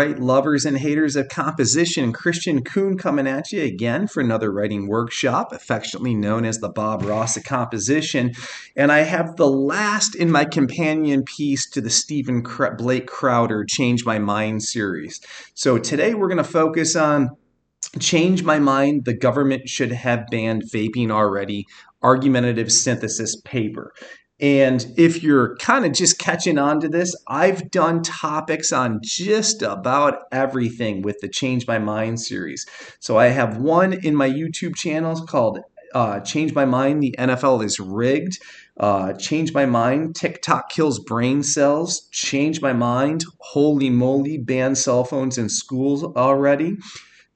right, lovers and haters of composition, Kristian Kuhn coming at you again for another writing workshop, affectionately known as the Bob Ross of composition. And I have the last in my companion piece to the Stephen Blake Crowder Change My Mind series. So today we're going to focus on Change My Mind, the government should have banned vaping already, argumentative synthesis paper. And if you're kind of just catching on to this, I've done topics on just about everything with the Change My Mind series. So I have one in my YouTube channel called Change My Mind, the NFL is rigged. Change My Mind, TikTok kills brain cells. Change My Mind, holy moly, ban cell phones in schools already.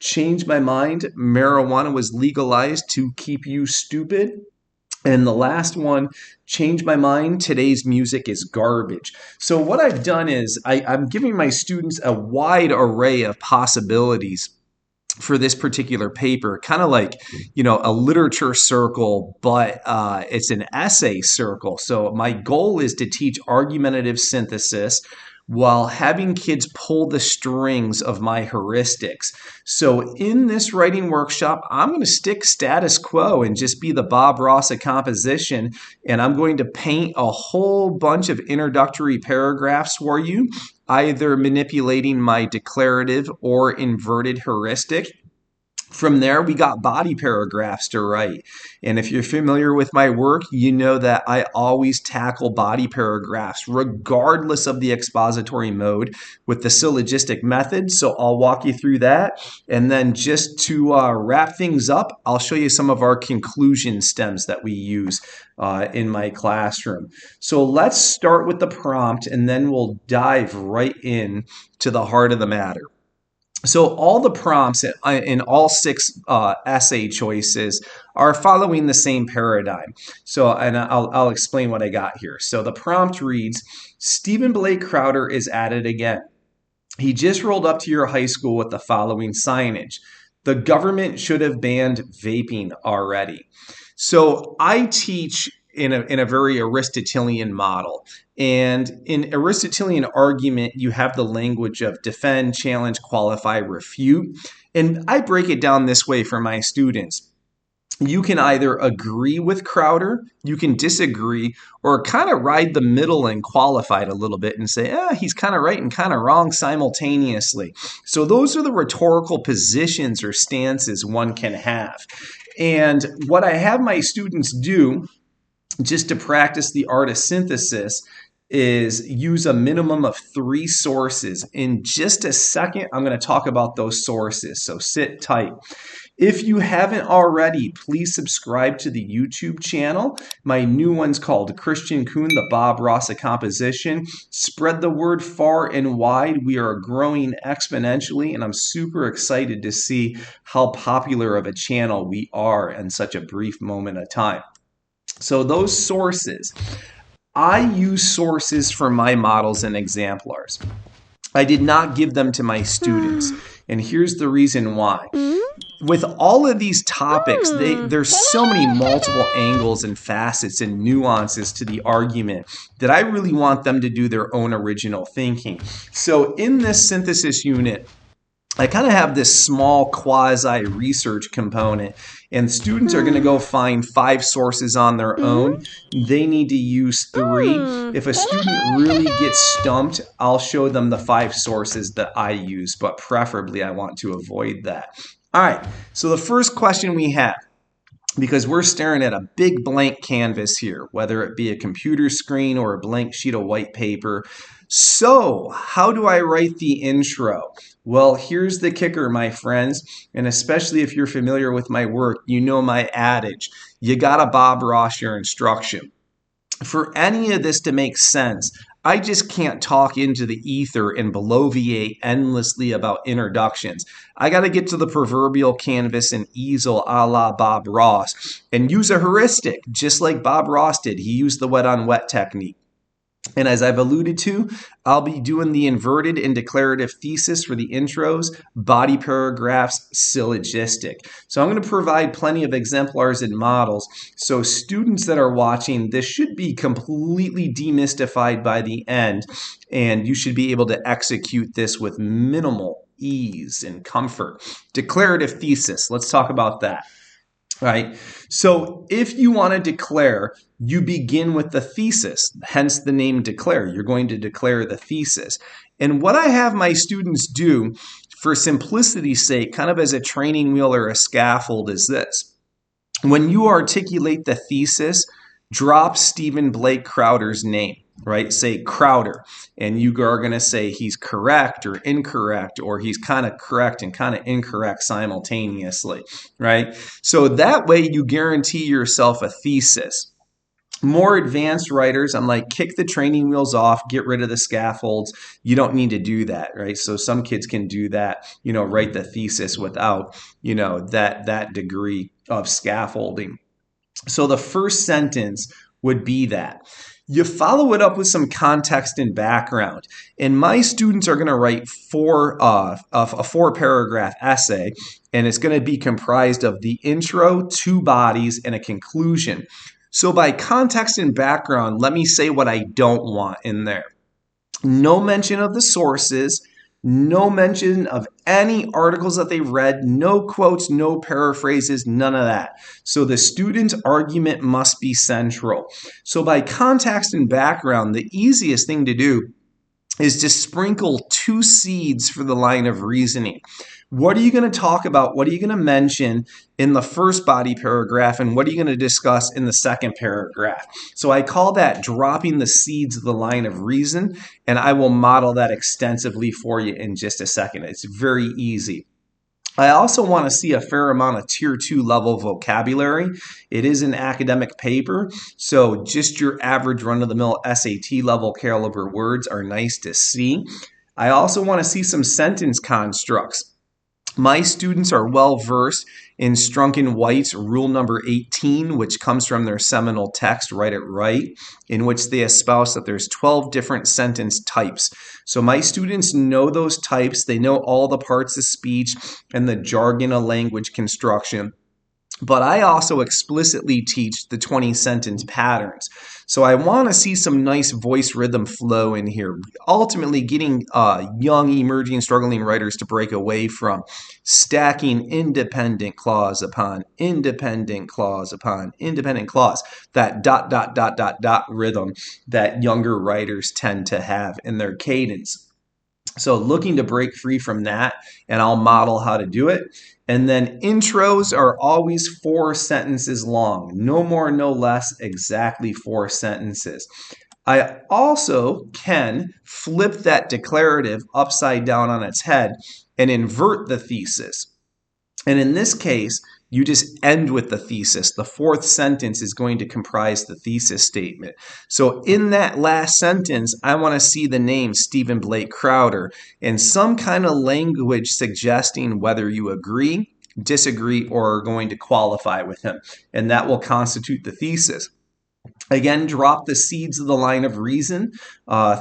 Change My Mind, marijuana was legalized to keep you stupid. And the last one, Change My Mind, today's music is garbage. So what I've done is I'm giving my students a wide array of possibilities for this particular paper, kind of like, a literature circle, but it's an essay circle. So my goal is to teach argumentative synthesis while having kids pull the strings of my heuristics. So in this writing workshop, I'm going to stick status quo and just be the Bob Ross of composition, and I'm going to paint a whole bunch of introductory paragraphs for you, either manipulating my declarative or inverted heuristic. From there, we got body paragraphs to write. And if you're familiar with my work, you know that I always tackle body paragraphs regardless of the expository mode with the syllogistic method. So I'll walk you through that. And then just to wrap things up, I'll show you some of our conclusion stems that we use in my classroom. So let's start with the prompt, and then we'll dive right in to the heart of the matter. So all the prompts in all 6 essay choices are following the same paradigm. So, and I'll explain what I got here. So the prompt reads, Stephen Blake Crowder is at it again. He just rolled up to your high school with the following signage. The government should have banned vaping already. So I teach in a very Aristotelian model. And in Aristotelian argument, you have the language of defend, challenge, qualify, refute. And I break it down this way for my students. You can either agree with Crowder, you can disagree, or kind of ride the middle and qualify it a little bit and say, he's kind of right and kind of wrong simultaneously. So those are the rhetorical positions or stances one can have. And what I have my students do, just to practice the art of synthesis, is use a minimum of 3 sources. In just a second, I'm going to talk about those sources, so sit tight. If you haven't already, please subscribe to the YouTube channel. My new one's called Kristian Kuhn, the Bob Ross of composition. Spread the word far and wide. We are growing exponentially, and I'm super excited to see how popular of a channel we are in such a brief moment of time. So those sources, I use sources for my models and exemplars. I did not give them to my students, and here's the reason why. With all of these topics, there's so many multiple angles and facets and nuances to the argument that I really want them to do their own original thinking. So in this synthesis unit, I kind of have this small quasi-research component, and students are going to go find 5 sources on their own. They need to use 3. If a student really gets stumped, I'll show them the 5 sources that I use, but preferably I want to avoid that. All right, so the first question we have, because we're staring at a big blank canvas here, whether it be a computer screen or a blank sheet of white paper. So how do I write the intro? Well, here's the kicker, my friends, and especially if you're familiar with my work, you know my adage, you gotta Bob Ross your instruction. For any of this to make sense, I just can't talk into the ether and bloviate endlessly about introductions. I got to get to the proverbial canvas and easel a la Bob Ross and use a heuristic, just like Bob Ross did. He used the wet on wet technique. And as I've alluded to, I'll be doing the inverted and declarative thesis for the intros, body paragraphs, syllogistic. So I'm going to provide plenty of exemplars and models. So students that are watching, this should be completely demystified by the end, and you should be able to execute this with minimal ease and comfort. Declarative thesis, let's talk about that. Right. So if you want to declare, you begin with the thesis, hence the name declare. You're going to declare the thesis. And what I have my students do for simplicity's sake, kind of as a training wheel or a scaffold, is this. When you articulate the thesis, drop Stephen Blake Crowder's name, right? Say Crowder, and you are going to say he's correct or incorrect, or he's kind of correct and kind of incorrect simultaneously, right? So that way you guarantee yourself a thesis. More advanced writers, I'm like, kick the training wheels off, get rid of the scaffolds. You don't need to do that, right? So some kids can do that, write the thesis without, that degree of scaffolding. So the first sentence would be that. You follow it up with some context and background. And my students are going to write a 4-paragraph essay, and it's going to be comprised of the intro, 2 bodies, and a conclusion. So by context and background, let me say what I don't want in there. No mention of the sources, no mention of any articles that they read, no quotes, no paraphrases, none of that. So the student's argument must be central. So by context and background, the easiest thing to do is to sprinkle 2 seeds for the line of reasoning. What are you going to talk about? What are you going to mention in the first body paragraph? And what are you going to discuss in the second paragraph? So I call that dropping the seeds of the line of reason. And I will model that extensively for you in just a second. It's very easy. I also want to see a fair amount of tier 2 level vocabulary. It is an academic paper, so just your average run-of-the-mill SAT level caliber words are nice to see. I also want to see some sentence constructs. My students are well versed in Strunk and White's rule number 18, which comes from their seminal text, Write It Right, in which they espouse that there's 12 different sentence types. So my students know those types. They know all the parts of speech and the jargon of language construction. But I also explicitly teach the 20 sentence patterns. So I want to see some nice voice rhythm flow in here, ultimately getting young, emerging, struggling writers to break away from stacking independent clause upon independent clause upon independent clause, that ... rhythm that younger writers tend to have in their cadence. So looking to break free from that, and I'll model how to do it. And then intros are always 4 sentences long, no more, no less, exactly 4 sentences. I also can flip that declarative upside down on its head and invert the thesis. And in this case, you just end with the thesis. The 4th sentence is going to comprise the thesis statement. So in that last sentence, I want to see the name Stephen Blake Crowder and some kind of language suggesting whether you agree, disagree, or are going to qualify with him. And that will constitute the thesis. Again, drop the seeds of the line of reason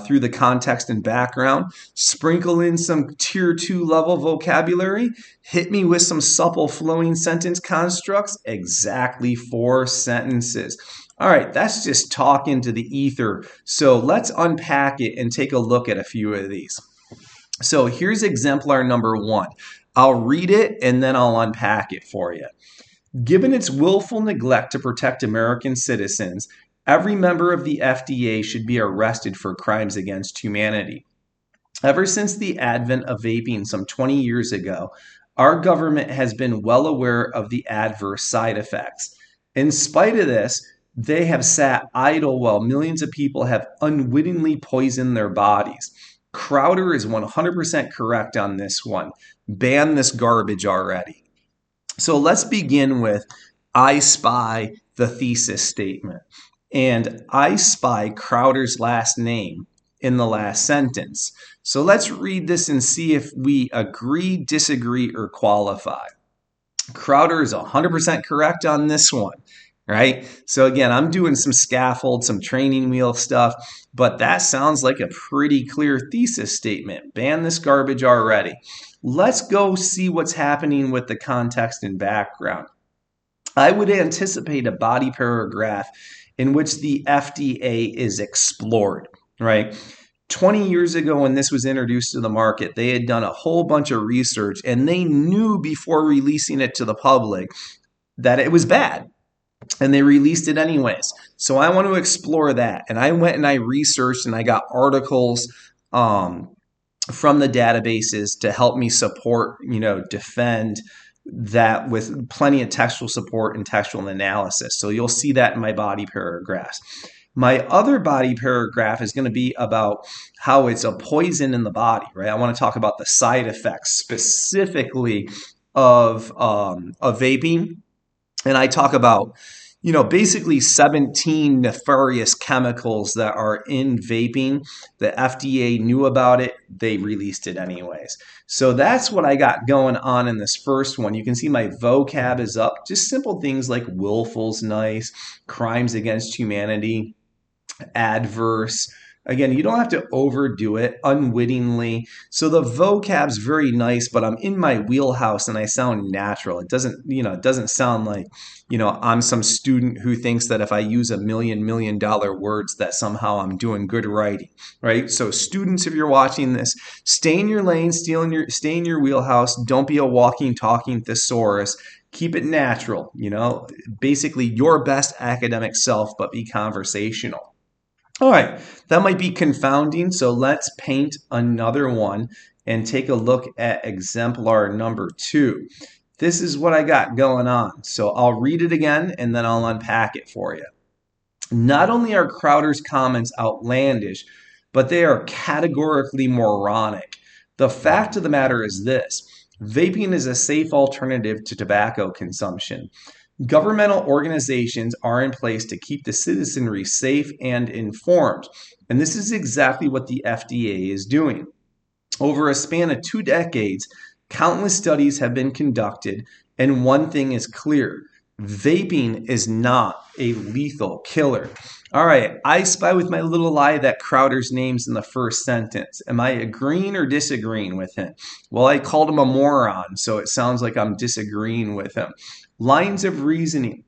through the context and background. Sprinkle in some tier 2 level vocabulary. Hit me with some supple flowing sentence constructs. Exactly 4 sentences. All right, that's just talk into the ether. So let's unpack it and take a look at a few of these. So here's exemplar number 1. I'll read it and then I'll unpack it for you. Given its willful neglect to protect American citizens, every member of the FDA should be arrested for crimes against humanity. Ever since the advent of vaping some 20 years ago, our government has been well aware of the adverse side effects. In spite of this, they have sat idle while millions of people have unwittingly poisoned their bodies. Crowder is 100% correct on this one. Ban this garbage already. So let's begin with I spy the thesis statement. And I spy Crowder's last name in the last sentence. So let's read this and see if we agree, disagree, or qualify. Crowder is 100% correct on this one. right? So again, I'm doing some scaffold, some training wheel stuff, but that sounds like a pretty clear thesis statement. Ban this garbage already. Let's go see what's happening with the context and background. I would anticipate a body paragraph in which the FDA is explored, right? 20 years ago, when this was introduced to the market, they had done a whole bunch of research and they knew before releasing it to the public that it was bad, and they released it anyways. So I want to explore that. And I went and I researched and I got articles from the databases to help me support, defend that with plenty of textual support and textual analysis. So you'll see that in my body paragraphs. My other body paragraph is going to be about how it's a poison in the body, right? I want to talk about the side effects specifically of vaping. And I talk about, basically 17 nefarious chemicals that are in vaping. The FDA knew about it. They released it anyways. So that's what I got going on in this first one. You can see my vocab is up. Just simple things like willful's nice, crimes against humanity, adverse. Again, you don't have to overdo it, unwittingly. So the vocab's very nice, but I'm in my wheelhouse and I sound natural. It doesn't sound like, I'm some student who thinks that if I use $1 million words that somehow I'm doing good writing, right? So students, if you're watching this, stay in your lane, stay in your wheelhouse. Don't be a walking, talking thesaurus. Keep it natural, basically your best academic self, but be conversational. All right, that might be confounding, so let's paint another one and take a look at exemplar number 2. This is what I got going on. So I'll read it again and then I'll unpack it for you. Not only are Crowder's comments outlandish, but they are categorically moronic. The fact of the matter is this: vaping is a safe alternative to tobacco consumption. Governmental organizations are in place to keep the citizenry safe and informed. And this is exactly what the FDA is doing. Over a span of 2 decades, countless studies have been conducted, and one thing is clear: vaping is not a lethal killer. All right, I spy with my little eye that Crowder's name's in the first sentence. Am I agreeing or disagreeing with him? Well, I called him a moron, so it sounds like I'm disagreeing with him. Lines of reasoning.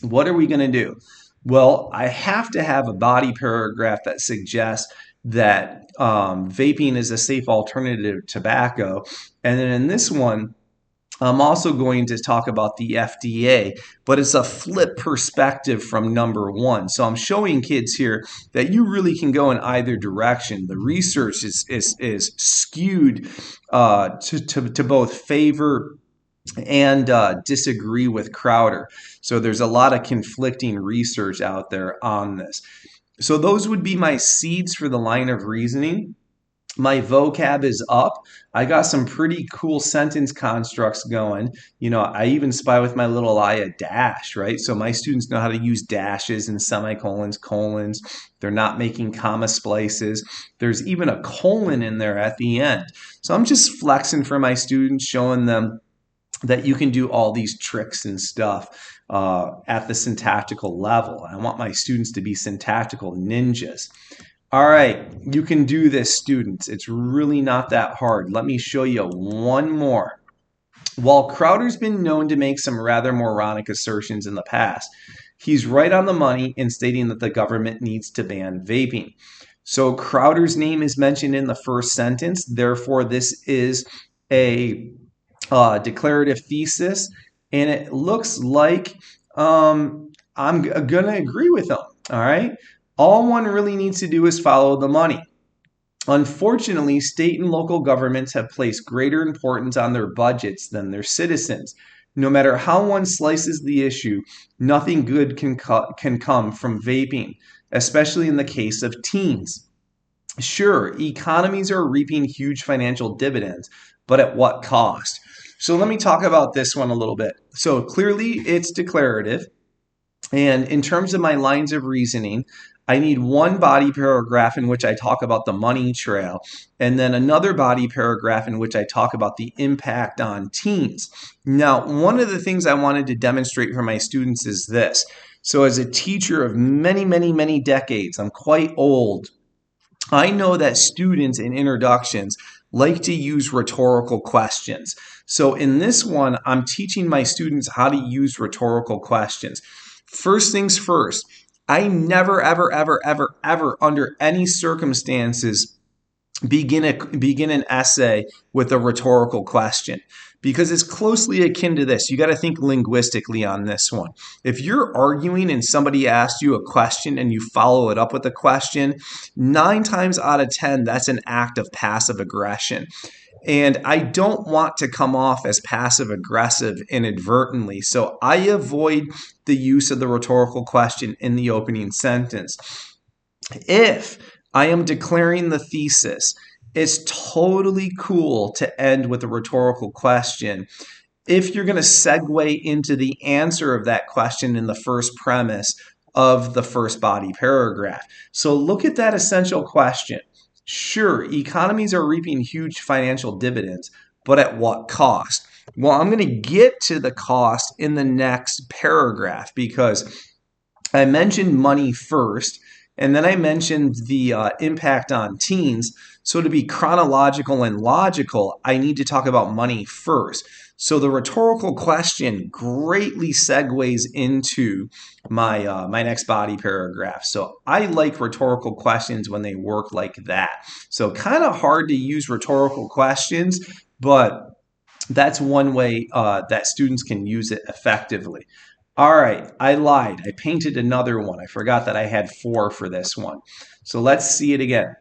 What are we going to do? Well, I have to have a body paragraph that suggests that vaping is a safe alternative to tobacco. And then in this one, I'm also going to talk about the FDA, but it's a flip perspective from number 1. So I'm showing kids here that you really can go in either direction. The research is skewed to both favor and disagree with Crowder. So there's a lot of conflicting research out there on this. So those would be my seeds for the line of reasoning. My vocab is up. I got some pretty cool sentence constructs going. I even spy with my little eye a dash, right? So my students know how to use dashes and semicolons, colons. They're not making comma splices. There's even a colon in there at the end. So I'm just flexing for my students, showing them that you can do all these tricks and stuff at the syntactical level. I want my students to be syntactical ninjas. All right, you can do this, students. It's really not that hard. Let me show you one more. While Crowder's been known to make some rather moronic assertions in the past, he's right on the money in stating that the government needs to ban vaping. So Crowder's name is mentioned in the first sentence. Therefore, this is a declarative thesis, and it looks like I'm going to agree with them. All right. All one really needs to do is follow the money. Unfortunately, state and local governments have placed greater importance on their budgets than their citizens. No matter how one slices the issue, nothing good can come from vaping, especially in the case of teens. Sure, economies are reaping huge financial dividends, but at what cost? So let me talk about this one a little bit. So clearly it's declarative. And in terms of my lines of reasoning, I need one body paragraph in which I talk about the money trail, and then another body paragraph in which I talk about the impact on teens. Now, one of the things I wanted to demonstrate for my students is this. So as a teacher of many, many, many decades, I'm quite old. I know that students in introductions like to use rhetorical questions. So in this one, I'm teaching my students how to use rhetorical questions. First things first, I never, ever, ever, ever, ever, under any circumstances, begin an essay with a rhetorical question, because it's closely akin to this. You got to think linguistically on this one. If you're arguing and somebody asks you a question and you follow it up with a question, 9 times out of 10, that's an act of passive aggression. And I don't want to come off as passive aggressive inadvertently. So I avoid the use of the rhetorical question in the opening sentence. If I am declaring the thesis, it's totally cool to end with a rhetorical question if you're going to segue into the answer of that question in the first premise of the first body paragraph. So look at that essential question. Sure, economies are reaping huge financial dividends, but at what cost? Well, I'm going to get to the cost in the next paragraph, because I mentioned money first, and then I mentioned the impact on teens. So to be chronological and logical, I need to talk about money first. So the rhetorical question greatly segues into my my next body paragraph. So I like rhetorical questions when they work like that. So kind of hard to use rhetorical questions, but that's one way that students can use it effectively. All right, I lied. I painted another one. I forgot that I had 4 for this one. So let's see it again.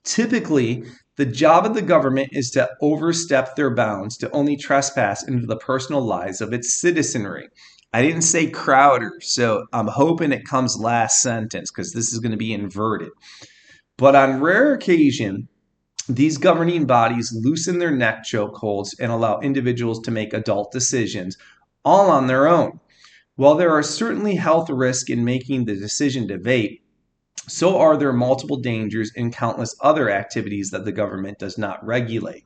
Typically, the job of the government is to overstep their bounds, to only trespass into the personal lives of its citizenry. I didn't say Crowder, so I'm hoping it comes last sentence, because this is going to be inverted. But on rare occasion, these governing bodies loosen their neck chokeholds and allow individuals to make adult decisions, all on their own. While there are certainly health risks in making the decision to vape, so are there multiple dangers in countless other activities that the government does not regulate.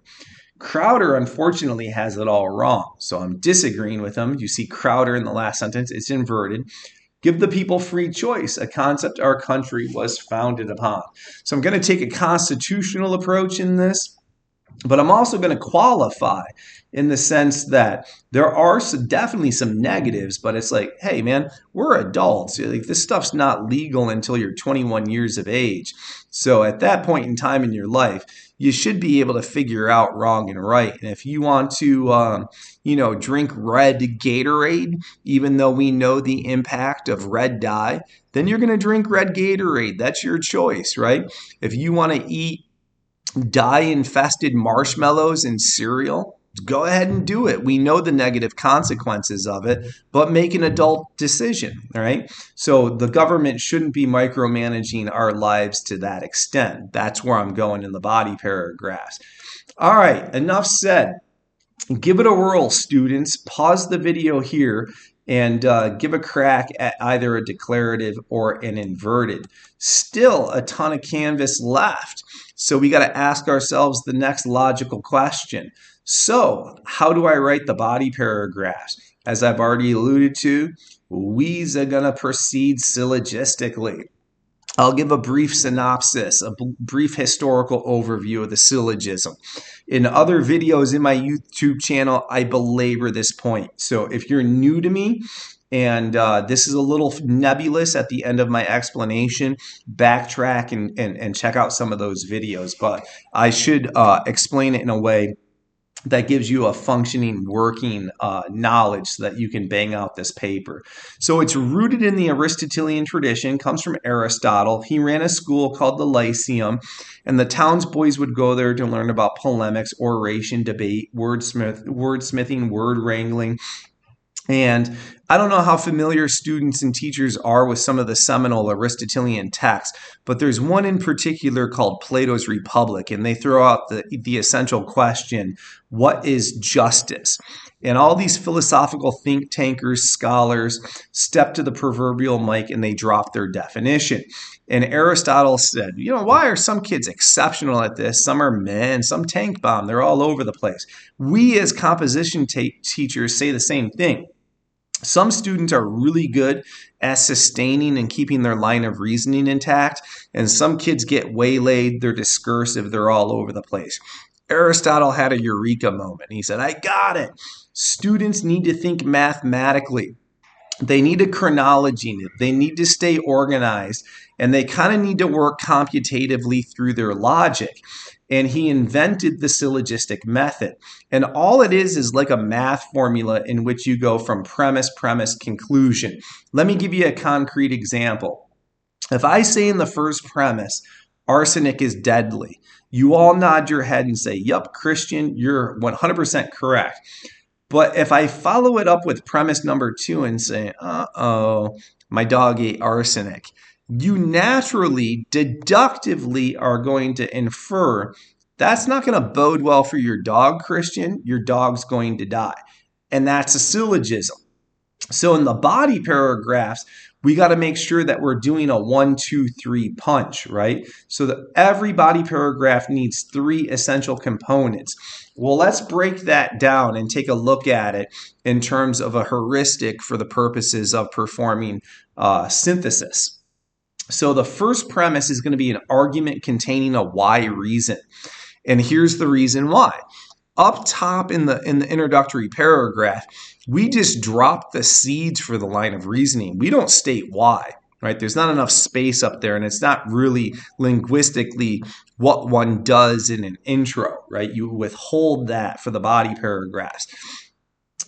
Crowder, unfortunately, has it all wrong, so I'm disagreeing with him. You see Crowder in the last sentence, it's inverted. Give the people free choice, a concept our country was founded upon. So I'm going to take a constitutional approach in this, but I'm also going to qualify in the sense that there are definitely some negatives, but it's like, hey, man, we're adults. Like, this stuff's not legal until you're 21 years of age. So at that point in time in your life, you should be able to figure out wrong and right. And if you want to, drink red Gatorade, even though we know the impact of red dye, then you're going to drink red Gatorade. That's your choice, right? If you want to eat dye-infested marshmallows in cereal, go ahead and do it. We know the negative consequences of it, but make an adult decision, all right? So the government shouldn't be micromanaging our lives to that extent. That's where I'm going in the body paragraphs. All right, enough said. Give it a whirl, students. Pause the video here and give a crack at either a declarative or an inverted. Still a ton of canvas left. So we got to ask ourselves the next logical question. So how do I write the body paragraphs? As I've already alluded to, we's are going to proceed syllogistically. I'll give a brief synopsis, a brief historical overview of the syllogism. In other videos in my YouTube channel, I belabor this point. So if you're new to me and this is a little nebulous at the end of my explanation, backtrack and check out some of those videos. But I should explain it in a way that gives you a functioning, working knowledge so that you can bang out this paper. So it's rooted in the Aristotelian tradition, comes from Aristotle. He ran a school called the Lyceum, and the townsboys would go there to learn about polemics, oration, debate, wordsmithing, word wrangling. And I don't know how familiar students and teachers are with some of the seminal Aristotelian texts, but there's one in particular called Plato's Republic, and they throw out the essential question, what is justice? And all these philosophical think tankers, scholars, step to the proverbial mic and they drop their definition. And Aristotle said, why are some kids exceptional at this? Some are men, some tank bomb. They're all over the place. We as composition teachers say the same thing. Some students are really good at sustaining and keeping their line of reasoning intact, and some kids get waylaid, they're discursive, they're all over the place. Aristotle had a eureka moment. He said, I got it. Students need to think mathematically. They need a chronology. They need to stay organized, and they kind of need to work computatively through their logic. And he invented the syllogistic method. And all it is like a math formula in which you go from premise, conclusion. Let me give you a concrete example. If I say in the first premise, arsenic is deadly, you all nod your head and say, yup, Kristian, you're 100% correct. But if I follow it up with premise number 2 and say, my dog ate arsenic, you naturally, deductively are going to infer that's not going to bode well for your dog, Kristian. Your dog's going to die. And that's a syllogism. So in the body paragraphs, we got to make sure that we're doing a 1, 2, 3 punch, right? So that every body paragraph needs 3 essential components. Well, let's break that down and take a look at it in terms of a heuristic for the purposes of performing synthesis. So the first premise is going to be an argument containing a why reason. And here's the reason why. Up top in the introductory paragraph, we just drop the seeds for the line of reasoning. We don't state why, right? There's not enough space up there, and it's not really linguistically what one does in an intro, right? You withhold that for the body paragraphs.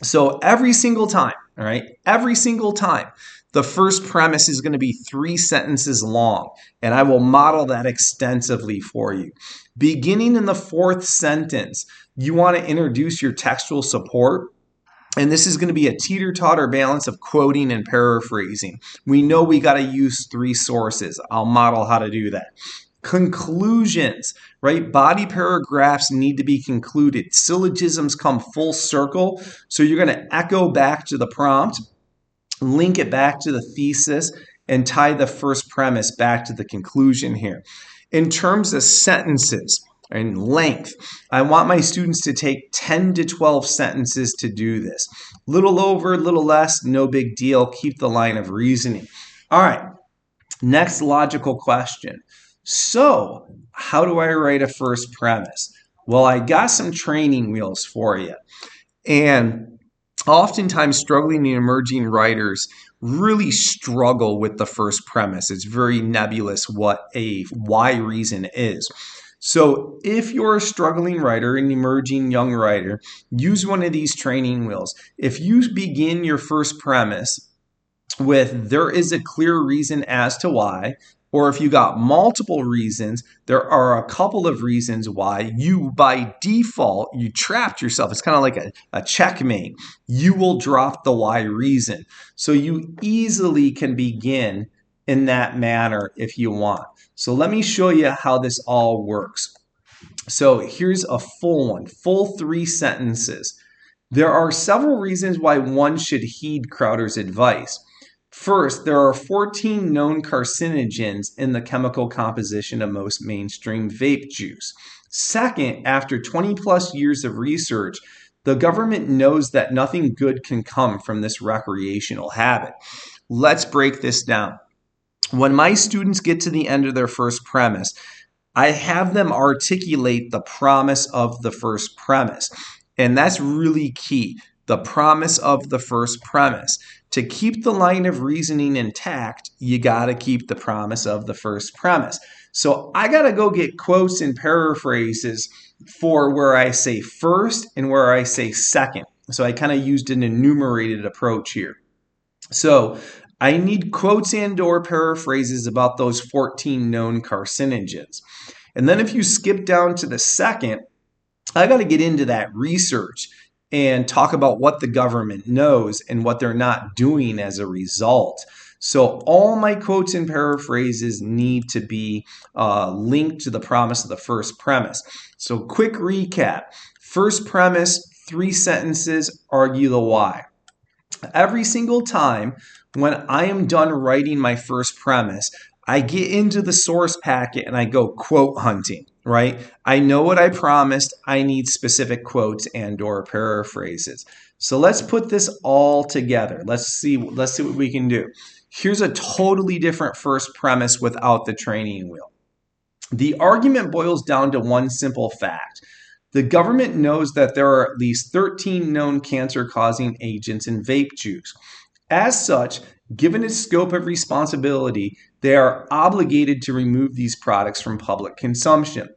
So every single time, all right, every single time, the first premise is going to be 3 sentences long, and I will model that extensively for you. Beginning in the 4th sentence, you want to introduce your textual support, and this is going to be a teeter-totter balance of quoting and paraphrasing. We know we got to use 3 sources. I'll model how to do that. Conclusions, right? Body paragraphs need to be concluded. Syllogisms come full circle, so you're going to echo back to the prompt, link it back to the thesis, and tie the first premise back to the conclusion here. In terms of sentences and length, I want my students to take 10 to 12 sentences to do this. Little over, little less, no big deal. Keep the line of reasoning. All right, next logical question. So, how do I write a first premise? Well, I got some training wheels for you. And oftentimes struggling and emerging writers really struggle with the first premise. It's very nebulous what a why reason is. So if you're a struggling writer, an emerging young writer, use one of these training wheels. If you begin your first premise with there is a clear reason as to why, or if you got multiple reasons, there are a couple of reasons why, you by default, you trapped yourself. It's kind of like a checkmate. You will drop the why reason. So you easily can begin in that manner if you want. So let me show you how this all works. So here's a full one, full 3 sentences. There are several reasons why one should heed Crowder's advice. First, there are 14 known carcinogens in the chemical composition of most mainstream vape juice. Second, after 20 plus years of research, the government knows that nothing good can come from this recreational habit. Let's break this down. When my students get to the end of their first premise, I have them articulate the promise of the first premise. And that's really key. The promise of the first premise. To keep the line of reasoning intact, you got to keep the promise of the first premise. So I got to go get quotes and paraphrases for where I say first and where I say second. So I kind of used an enumerated approach here. So I need quotes and or paraphrases about those 14 known carcinogens. And then if you skip down to the second, I got to get into that research and talk about what the government knows and what they're not doing as a result. So all my quotes and paraphrases need to be linked to the promise of the first premise. So quick recap. First premise, 3 sentences, argue the why. Every single time when I am done writing my first premise, I get into the source packet and I go quote hunting, right? I know what I promised. I need specific quotes and or paraphrases. So let's put this all together. Let's see what we can do. Here's a totally different first premise without the training wheel. The argument boils down to one simple fact. The government knows that there are at least 13 known cancer-causing agents in vape juice. As such, given its scope of responsibility, they are obligated to remove these products from public consumption.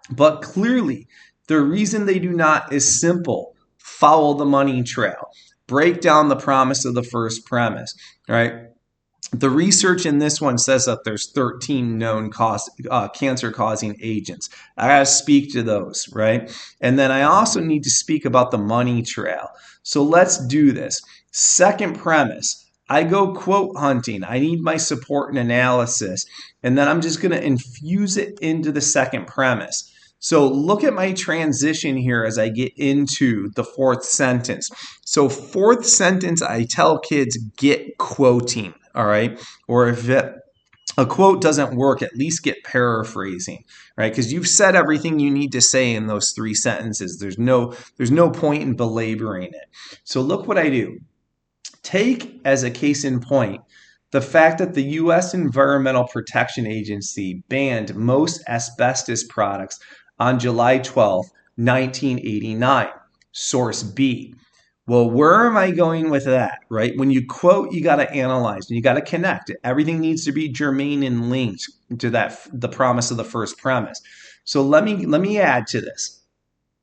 But clearly, the reason they do not is simple. Follow the money trail. Break down the promise of the first premise, right? The research in this one says that there's 13 known cancer-causing agents. I gotta speak to those, right? And then I also need to speak about the money trail. So let's do this. Second premise, I go quote hunting. I need my support and analysis. And then I'm just gonna infuse it into the second premise. So look at my transition here as I get into the fourth sentence. So fourth sentence, I tell kids, get quoting, all right? Or if a quote doesn't work, at least get paraphrasing, right? Because you've said everything you need to say in those 3 sentences. There's no point in belaboring it. So look what I do. Take as a case in point the fact that the U.S. Environmental Protection Agency banned most asbestos products on July 12, 1989. Source B. Well, where am I going with that, right? When you quote, you got to analyze and you got to connect it. Everything needs to be germane and linked to the promise of the first premise. So let me add to this.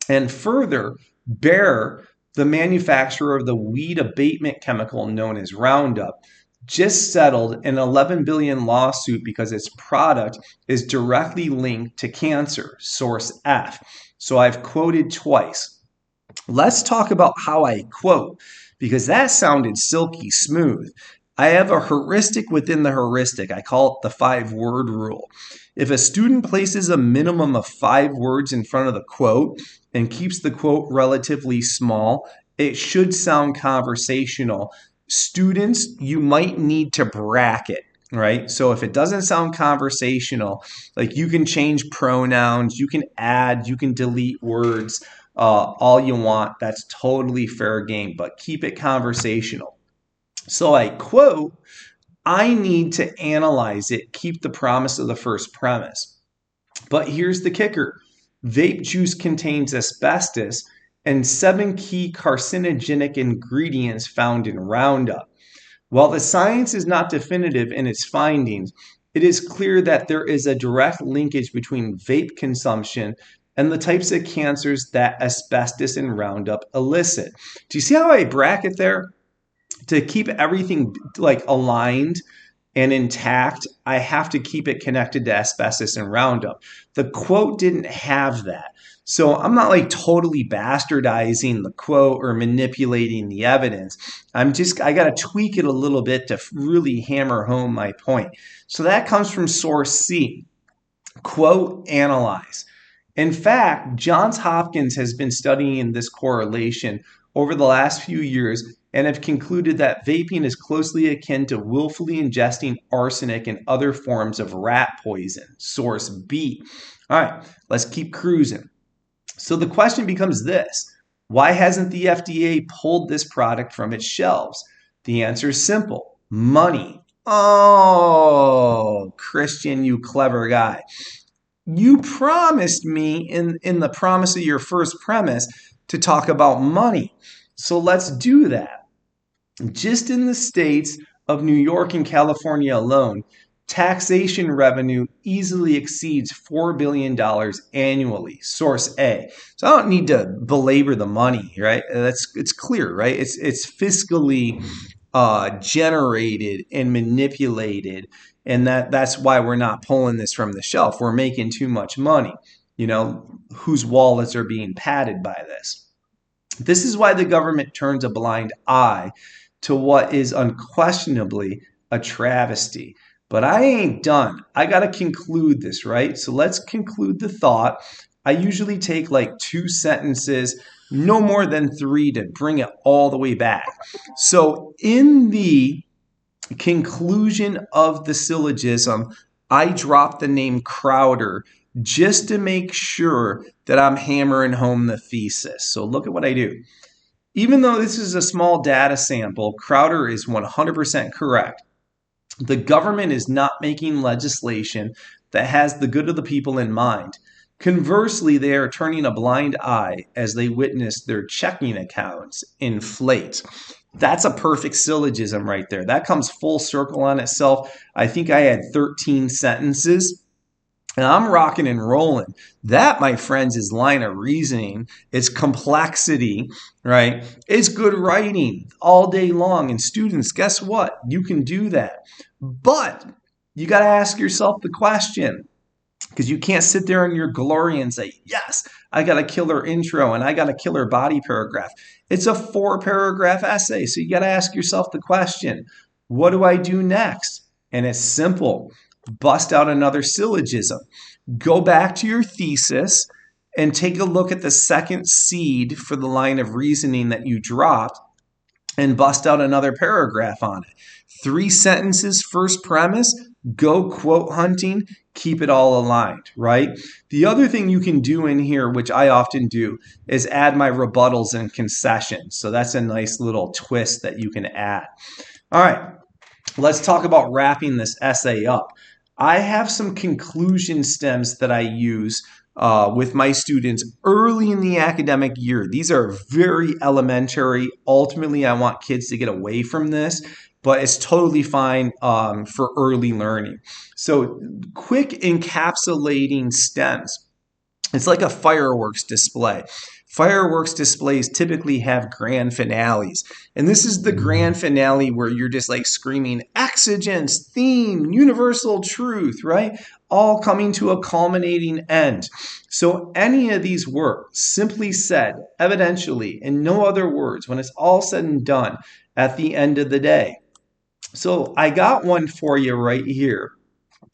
And further, Bayer, the manufacturer of the weed abatement chemical known as Roundup, just settled an $11 billion lawsuit because its product is directly linked to cancer, source F. So I've quoted twice. Let's talk about how I quote, because that sounded silky smooth. I have a heuristic within the heuristic. I call it the 5-word rule. If a student places a minimum of 5 words in front of the quote and keeps the quote relatively small, it should sound conversational. Students, you might need to bracket, right? So if it doesn't sound conversational, like you can change pronouns, you can add, you can delete words, all you want. That's totally fair game, but keep it conversational. So I quote, I need to analyze it, keep the promise of the first premise. But here's the kicker. Vape juice contains asbestos and 7 key carcinogenic ingredients found in Roundup. While the science is not definitive in its findings, it is clear that there is a direct linkage between vape consumption and the types of cancers that asbestos and Roundup elicit. Do you see how I bracket there? To keep everything like aligned and intact, I have to keep it connected to asbestos and Roundup. The quote didn't have that. So I'm not like totally bastardizing the quote or manipulating the evidence. I got to tweak it a little bit to really hammer home my point. So that comes from source C. Quote, analyze. In fact, Johns Hopkins has been studying this correlation over the last few years and have concluded that vaping is closely akin to willfully ingesting arsenic and other forms of rat poison. Source B. All right, let's keep cruising. So the question becomes this. Why hasn't the FDA pulled this product from its shelves? The answer is simple. Money. Oh, Kristian, you clever guy. You promised me in the promise of your first premise to talk about money. So let's do that. Just in the states of New York and California alone, taxation revenue easily exceeds $4 billion annually. Source A. So I don't need to belabor the money, right? It's clear, right? It's fiscally generated and manipulated, and that's why we're not pulling this from the shelf. We're making too much money. You know, whose wallets are being padded by this? This is why the government turns a blind eye to what is unquestionably a travesty. But I ain't done. I got to conclude this, right? So let's conclude the thought. I usually take like 2 sentences, no more than 3 to bring it all the way back. So in the conclusion of the syllogism, I drop the name Crowder just to make sure that I'm hammering home the thesis. So look at what I do. Even though this is a small data sample, Crowder is 100% correct. The government is not making legislation that has the good of the people in mind. Conversely, they are turning a blind eye as they witness their checking accounts inflate. That's a perfect syllogism right there. That comes full circle on itself. I think I had 13 sentences. And I'm rocking and rolling. That, my friends, is line of reasoning. It's complexity, right? It's good writing all day long. And students, guess what? You can do that. But you got to ask yourself the question, because you can't sit there in your glory and say, yes, I got a killer intro and I got a killer body paragraph. It's a 4-paragraph essay. So you got to ask yourself the question, what do I do next? And it's simple. Bust out another syllogism. Go back to your thesis and take a look at the second seed for the line of reasoning that you dropped and bust out another paragraph on it. 3 sentences, first premise, go quote hunting, keep it all aligned, right? The other thing you can do in here, which I often do, is add my rebuttals and concessions. So that's a nice little twist that you can add. All right, let's talk about wrapping this essay up. I have some conclusion stems that I use with my students early in the academic year. These are very elementary. Ultimately, I want kids to get away from this, but it's totally fine for early learning. So quick encapsulating stems. It's like a fireworks display. Fireworks displays typically have grand finales. And this is the grand finale where you're just like screaming exigence, theme, universal truth, right? All coming to a culminating end. So any of these work, simply said, evidentially, in no other words, when it's all said and done at the end of the day. So I got one for you right here.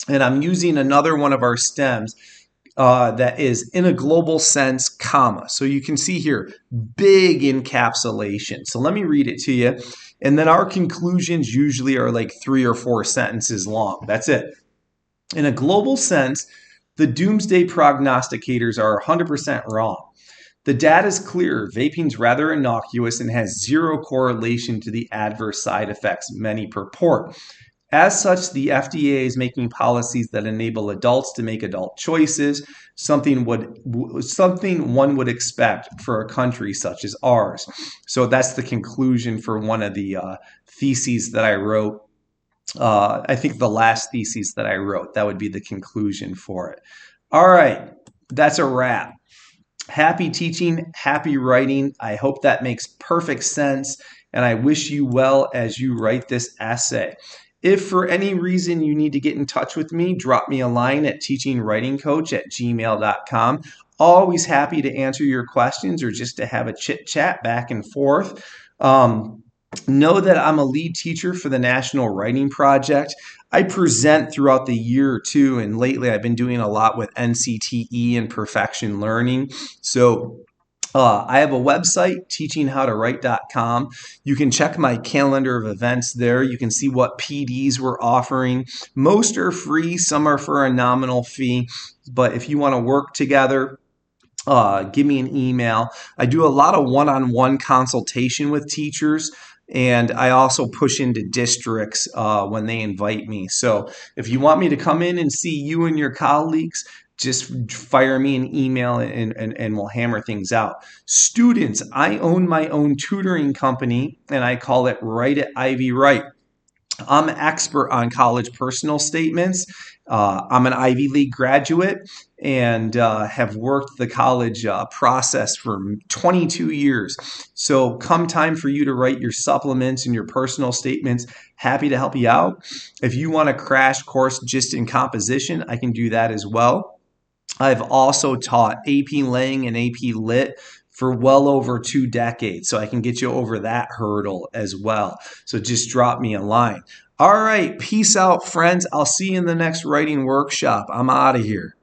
And I'm using another one of our stems that is in a global sense, comma. So you can see here, big encapsulation. So let me read it to you. And then our conclusions usually are like 3 or 4 sentences long. That's it. In a global sense, the doomsday prognosticators are 100% wrong. The data is clear. Vaping's rather innocuous and has 0 correlation to the adverse side effects many purport. As such, the FDA is making policies that enable adults to make adult choices, something one would expect for a country such as ours. So that's the conclusion for one of the theses that I wrote. I think the last thesis that I wrote, that would be the conclusion for it. All right, that's a wrap. Happy teaching, happy writing. I hope that makes perfect sense, and I wish you well as you write this essay. If for any reason you need to get in touch with me, drop me a line at teachingwritingcoach@gmail.com. Always happy to answer your questions or just to have a chit chat back and forth. Know that I'm a lead teacher for the National Writing Project. I present throughout the year too, and lately I've been doing a lot with NCTE and perfection learning. So I have a website, teachinghowtowrite.com. You can check my calendar of events there. You can see what PDs we're offering. Most are free, some are for a nominal fee. But if you want to work together, give me an email. I do a lot of one-on-one consultation with teachers. And I also push into districts when they invite me. So if you want me to come in and see you and your colleagues, just fire me an email and we'll hammer things out. Students, I own my own tutoring company and I call it Write at Ivy Write. I'm an expert on college personal statements. I'm an Ivy League graduate and have worked the college process for 22 years. So come time for you to write your supplements and your personal statements, happy to help you out. If you want a crash course just in composition, I can do that as well. I've also taught AP Lang and AP Lit for well over 2 decades, so I can get you over that hurdle as well. So just drop me a line. All right, peace out, friends. I'll see you in the next writing workshop. I'm out of here.